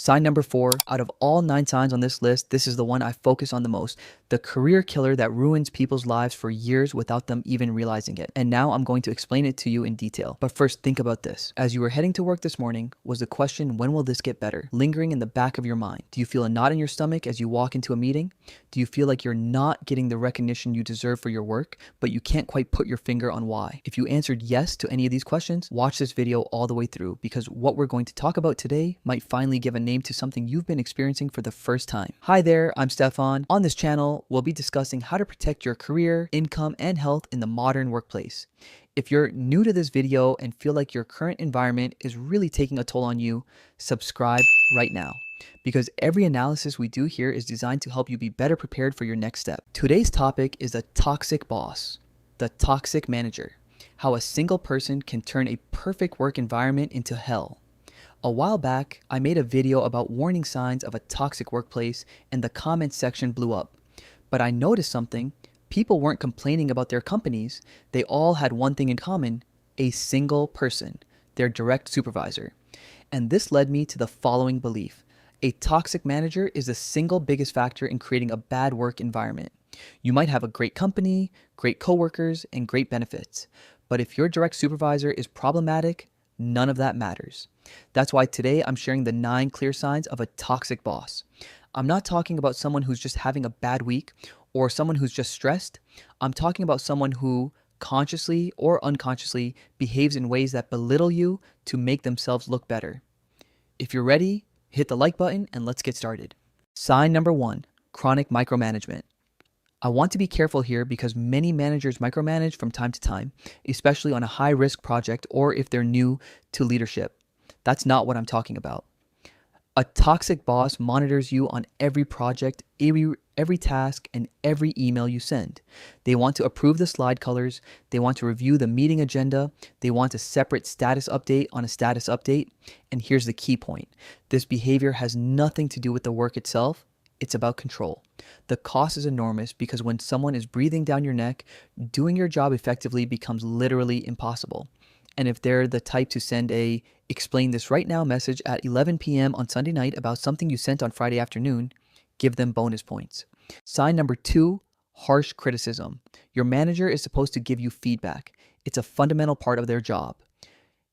Sign number 4, out of all 9 signs on this list, this is the one I focus on the most. The career killer that ruins people's lives for years without them even realizing it. And now I'm going to explain it to you in detail. But first, think about this. As you were heading to work this morning, was the question, when will this get better, lingering in the back of your mind? Do you feel a knot in your stomach as you walk into a meeting? Do you feel like you're not getting the recognition you deserve for your work, but you can't quite put your finger on why? If you answered yes to any of these questions, watch this video all the way through, because what we're going to talk about today might finally give a name to something you've been experiencing for the first time. Hi there, I'm Stefan. On this channel, we'll be discussing how to protect your career, income, and health in the modern workplace. If you're new to this video and feel like your current environment is really taking a toll on you, subscribe right now, because every analysis we do here is designed to help you be better prepared for your next step. Today's topic is the toxic boss, the toxic manager, how a single person can turn a perfect work environment into hell. A while back, I made a video about warning signs of a toxic workplace and the comments section blew up. But I noticed something. People weren't complaining about their companies. They all had one thing in common: a single person, their direct supervisor. And this led me to the following belief. A toxic manager is the single biggest factor in creating a bad work environment. You might have a great company, great coworkers, and great benefits. But if your direct supervisor is problematic, none of that matters. That's why today I'm sharing the 9 clear signs of a toxic boss. I'm not talking about someone who's just having a bad week or someone who's just stressed. I'm talking about someone who consciously or unconsciously behaves in ways that belittle you to make themselves look better. If you're ready, hit the like button and let's get started. Sign number 1, chronic micromanagement. I want to be careful here because many managers micromanage from time to time, especially on a high-risk project or if they're new to leadership. That's not what I'm talking about. A toxic boss monitors you on every project, every task, and every email you send. They want to approve the slide colors. They want to review the meeting agenda. They want a separate status update on a status update. And here's the key point. This behavior has nothing to do with the work itself. It's about control. The cost is enormous because when someone is breathing down your neck, doing your job effectively becomes literally impossible. And if they're the type to send a "explain this right now" message at 11 p.m. on Sunday night about something you sent on Friday afternoon, give them bonus points. Sign number 2, harsh criticism. Your manager is supposed to give you feedback. It's a fundamental part of their job.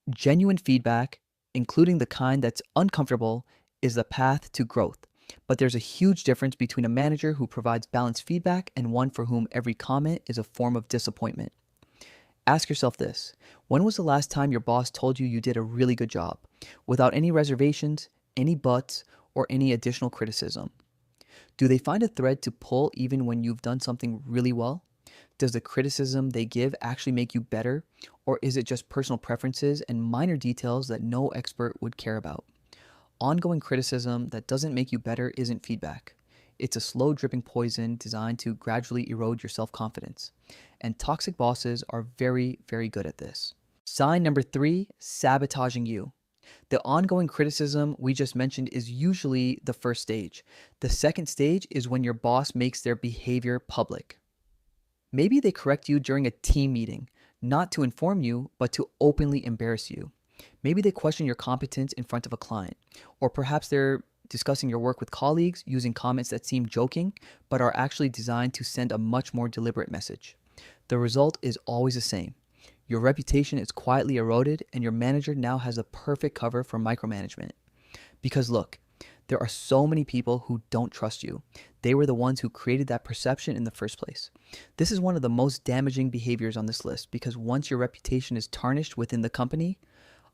Genuine feedback, including the kind that's uncomfortable, is the path to growth. But there's a huge difference between a manager who provides balanced feedback and one for whom every comment is a form of disappointment. Ask yourself this. When was the last time your boss told you you did a really good job, without any reservations, any buts, or any additional criticism? Do they find a thread to pull even when you've done something really well? Does the criticism they give actually make you better, or is it just personal preferences and minor details that no expert would care about? Ongoing criticism that doesn't make you better isn't feedback. It's a slow dripping poison designed to gradually erode your self-confidence. And toxic bosses are very, very good at this. Sign number 3, sabotaging you. The ongoing criticism we just mentioned is usually the first stage. The second stage is when your boss makes their behavior public. Maybe they correct you during a team meeting, not to inform you, but to openly embarrass you. Maybe they question your competence in front of a client, or perhaps they're discussing your work with colleagues using comments that seem joking, but are actually designed to send a much more deliberate message. The result is always the same. Your reputation is quietly eroded and your manager now has a perfect cover for micromanagement. Because look, there are so many people who don't trust you. They were the ones who created that perception in the first place. This is one of the most damaging behaviors on this list because once your reputation is tarnished within the company,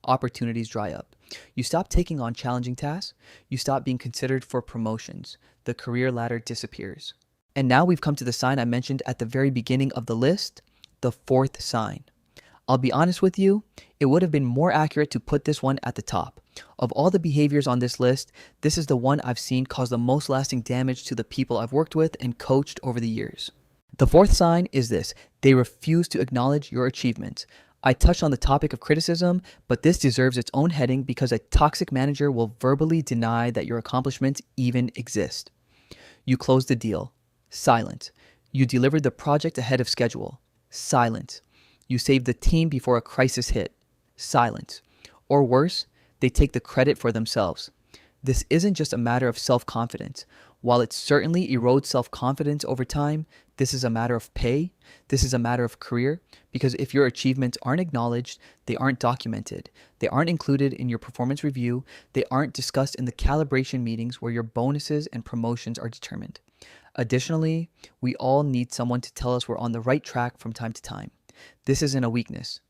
opportunities dry up. You stop taking on challenging tasks. You stop being considered for promotions. The career ladder disappears. And now we've come to the sign I mentioned at the very beginning of the list, the 4th sign. I'll be honest with you, it would have been more accurate to put this one at the top. Of all the behaviors on this list, this is the one I've seen cause the most lasting damage to the people I've worked with and coached over the years. The 4th sign is this: they refuse to acknowledge your achievements. I touched on the topic of criticism, but this deserves its own heading because a toxic manager will verbally deny that your accomplishments even exist. You closed the deal. Silent. You delivered the project ahead of schedule. Silent. You saved the team before a crisis hit. Silent. Or worse, they take the credit for themselves. This isn't just a matter of self-confidence. While it certainly erodes self-confidence over time, this is a matter of pay. This is a matter of career, because if your achievements aren't acknowledged, they aren't documented, they aren't included in your performance review, they aren't discussed in the calibration meetings where your bonuses and promotions are determined. Additionally, we all need someone to tell us we're on the right track from time to time. This isn't a weakness.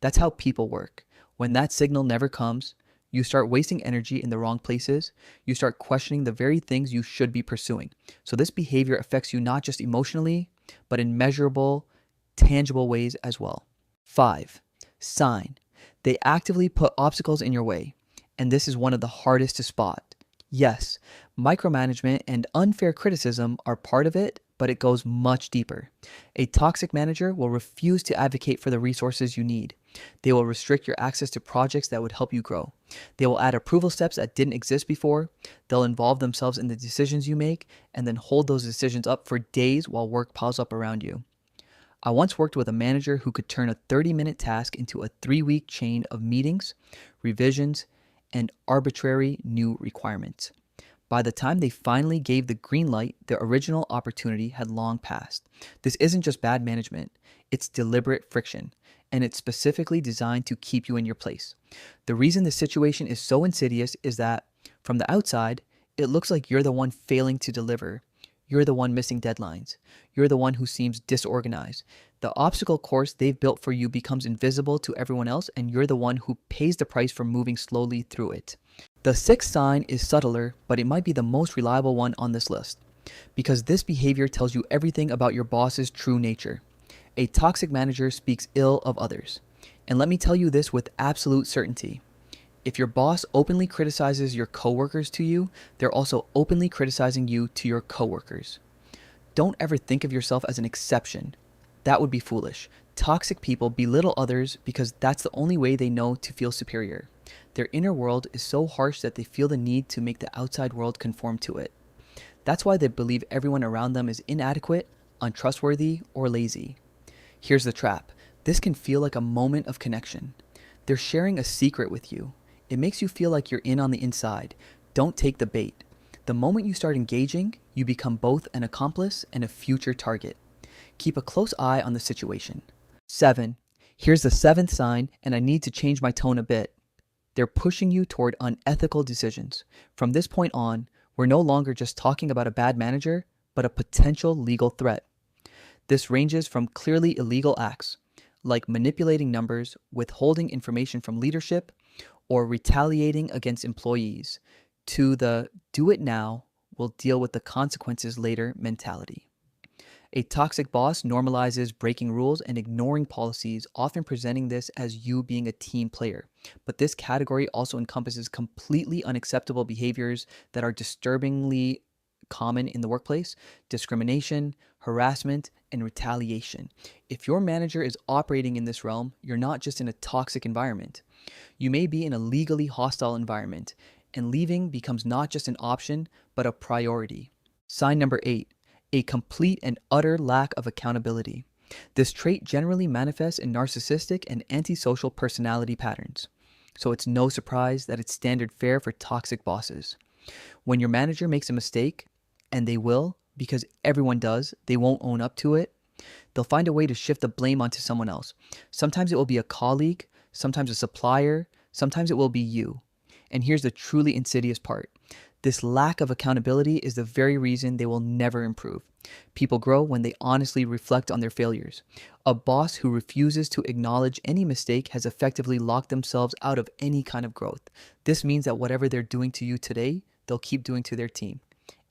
That's how people work. When that signal never comes, you start wasting energy in the wrong places. You start questioning the very things you should be pursuing. So this behavior affects you not just emotionally, but in measurable, tangible ways as well. 5. Sign. They actively put obstacles in your way, and this is one of the hardest to spot. Yes, micromanagement and unfair criticism are part of it, but it goes much deeper. A toxic manager will refuse to advocate for the resources you need. They will restrict your access to projects that would help you grow. They will add approval steps that didn't exist before. They'll involve themselves in the decisions you make and then hold those decisions up for days while work piles up around you. I once worked with a manager who could turn a 30-minute task into a 3-week chain of meetings, revisions, and arbitrary new requirements. By the time they finally gave the green light, the original opportunity had long passed. This isn't just bad management, it's deliberate friction, and it's specifically designed to keep you in your place. The reason this situation is so insidious is that, from the outside, it looks like you're the one failing to deliver. You're the one missing deadlines. You're the one who seems disorganized. The obstacle course they've built for you becomes invisible to everyone else, and you're the one who pays the price for moving slowly through it. The 6th sign is subtler, but it might be the most reliable one on this list, because this behavior tells you everything about your boss's true nature. A toxic manager speaks ill of others. And let me tell you this with absolute certainty. If your boss openly criticizes your coworkers to you, they're also openly criticizing you to your coworkers. Don't ever think of yourself as an exception. That would be foolish. Toxic people belittle others because that's the only way they know to feel superior. Their inner world is so harsh that they feel the need to make the outside world conform to it. That's why they believe everyone around them is inadequate, untrustworthy, or lazy. Here's the trap. This can feel like a moment of connection. They're sharing a secret with you. It makes you feel like you're in on the inside. Don't take the bait. The moment you start engaging, you become both an accomplice and a future target. Keep a close eye on the situation. 7. Here's the 7th sign, and I need to change my tone a bit. They're pushing you toward unethical decisions. From this point on, we're no longer just talking about a bad manager, but a potential legal threat. This ranges from clearly illegal acts, like manipulating numbers, withholding information from leadership, or retaliating against employees, to the do it now, we'll deal with the consequences later mentality. A toxic boss normalizes breaking rules and ignoring policies, often presenting this as you being a team player. But this category also encompasses completely unacceptable behaviors that are disturbingly common in the workplace: discrimination, harassment, and retaliation. If your manager is operating in this realm, you're not just in a toxic environment. You may be in a legally hostile environment, and leaving becomes not just an option, but a priority. Sign number 8. A complete and utter lack of accountability. This trait generally manifests in narcissistic and antisocial personality patterns. So it's no surprise that it's standard fare for toxic bosses. When your manager makes a mistake, and they will, because everyone does, they won't own up to it, they'll find a way to shift the blame onto someone else. Sometimes it will be a colleague, sometimes a supplier, sometimes it will be you. And here's the truly insidious part. This lack of accountability is the very reason they will never improve. People grow when they honestly reflect on their failures. A boss who refuses to acknowledge any mistake has effectively locked themselves out of any kind of growth. This means that whatever they're doing to you today, they'll keep doing to their team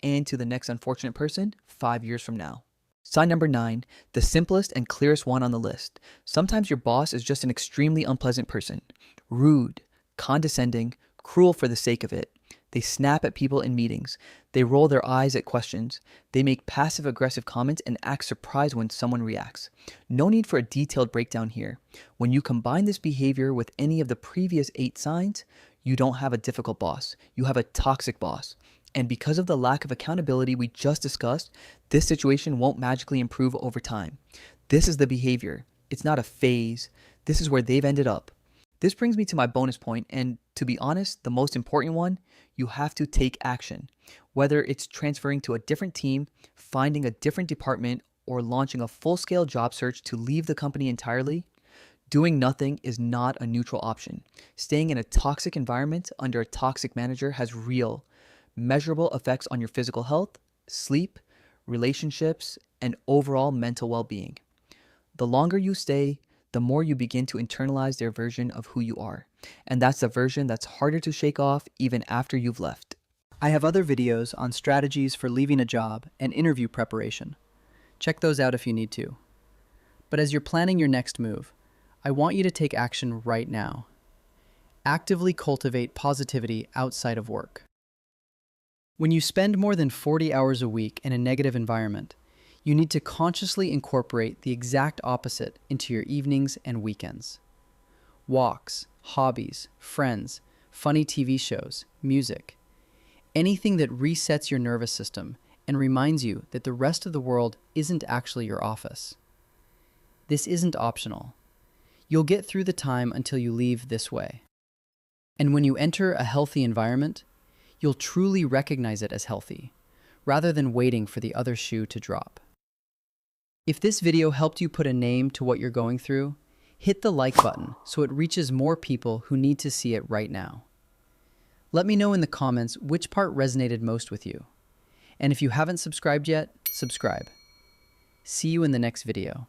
and to the next unfortunate person 5 years from now. Sign number 9, the simplest and clearest one on the list. Sometimes your boss is just an extremely unpleasant person. Rude, condescending, cruel for the sake of it. They snap at people in meetings. They roll their eyes at questions. They make passive-aggressive comments and act surprised when someone reacts. No need for a detailed breakdown here. When you combine this behavior with any of the previous 8 signs, you don't have a difficult boss. You have a toxic boss. And because of the lack of accountability we just discussed, this situation won't magically improve over time. This is the behavior. It's not a phase. This is where they've ended up. This brings me to my bonus point, and to be honest, the most important one: you have to take action. Whether it's transferring to a different team, finding a different department, or launching a full scale job search to leave the company entirely, doing nothing is not a neutral option. Staying in a toxic environment under a toxic manager has real, measurable effects on your physical health, sleep, relationships, and overall mental well being. The longer you stay, the more you begin to internalize their version of who you are. And that's the version that's harder to shake off even after you've left. I have other videos on strategies for leaving a job and interview preparation. Check those out if you need to. But as you're planning your next move, I want you to take action right now. Actively cultivate positivity outside of work. When you spend more than 40 hours a week in a negative environment, you need to consciously incorporate the exact opposite into your evenings and weekends. Walks, hobbies, friends, funny TV shows, music. Anything that resets your nervous system and reminds you that the rest of the world isn't actually your office. This isn't optional. You'll get through the time until you leave this way. And when you enter a healthy environment, you'll truly recognize it as healthy, rather than waiting for the other shoe to drop. If this video helped you put a name to what you're going through, hit the like button so it reaches more people who need to see it right now. Let me know in the comments which part resonated most with you. And if you haven't subscribed yet, subscribe. See you in the next video.